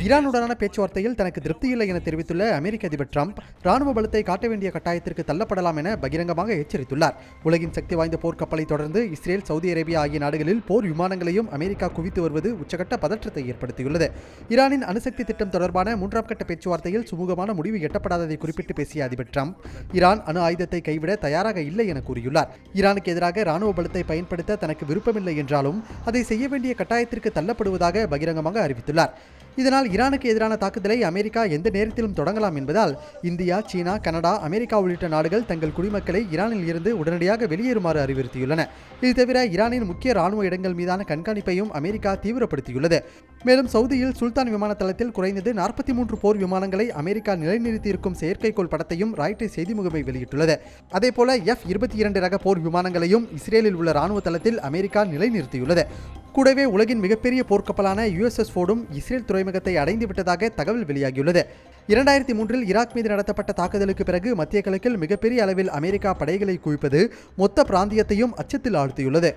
ஈரானுடனான பேச்சுவார்த்தையில் தனக்கு திருப்தியில்லை என தெரிவித்துள்ள அமெரிக்க அதிபர் ட்ரம்ப் ராணுவ பலத்தை காட்ட வேண்டிய கட்டாயத்திற்கு தள்ளப்படலாம் என பகிரங்கமாக எச்சரித்துள்ளார். உலகின் சக்தி வாய்ந்த போர்க்கப்பலை தொடர்ந்து இஸ்ரேல், சவுதி அரேபியா ஆகிய நாடுகளில் போர் விமானங்களையும் அமெரிக்கா குவித்து வருவது உச்சகட்ட பதற்றத்தை ஏற்படுத்தியுள்ளது. ஈரானின் அணுசக்தி திட்டம் தொடர்பான 3ஆம் கட்ட பேச்சுவார்த்தையில் சுமூகமான முடிவு எட்டப்படாததை குறிப்பிட்டு பேசிய அதிபர் ட்ரம்ப் ஈரான் அணு ஆயுதத்தை கைவிட தயாராக இல்லை என கூறியுள்ளார். ஈரானுக்கு எதிராக ராணுவ பலத்தை பயன்படுத்த தனக்கு விருப்பமில்லை என்றாலும் அதை செய்ய வேண்டிய கட்டாயத்திற்கு தள்ளப்படுவதாக பகிரங்கமாக அறிவித்துள்ளார். இதனால் ஈரானுக்கு எதிரான தாக்குதலை அமெரிக்கா எந்த நேரத்திலும் தொடங்கலாம் என்பதால் இந்தியா, சீனா, கனடா, அமெரிக்கா உள்ளிட்ட நாடுகள் தங்கள் குடிமக்களை ஈரானில் இருந்து உடனடியாக வெளியேறுமாறு அறிவுறுத்தியுள்ளன. இது தவிர ஈரானின் முக்கிய ராணுவ இடங்கள் மீதான கண்காணிப்பையும் அமெரிக்கா தீவிரப்படுத்தியுள்ளது. மேலும் சவுதியில் சுல்தான் விமான தளத்தில் குறைந்தது 43 போர் விமானங்களை அமெரிக்கா நிலைநிறுத்தியிருக்கும் செயற்கைக்கோள் படத்தையும் ராய்ட்டர்ஸ் செய்தி முகமை வெளியிட்டுள்ளது. அதேபோல F-22 ரக போர் விமானங்களையும் இஸ்ரேலில் உள்ள ராணுவ தளத்தில் அமெரிக்கா நிலைநிறுத்தியுள்ளது. கூடவே உலகின் மிகப்பெரிய போர்க்கப்பலான USS ஃபோர்டும் இஸ்ரேல் துறைமுகத்தை அடைந்து விட்டதாக தகவல் வெளியாகியுள்ளது. 2003இல் ஈராக் மீது நடத்தப்பட்ட தாக்குதலுக்கு பிறகு மத்திய கிழக்கில் மிகப்பெரிய அளவில் அமெரிக்கா படைகளை குவிப்பது மொத்த பிராந்தியத்தையும் அச்சத்தில் ஆழ்த்தியுள்ளது.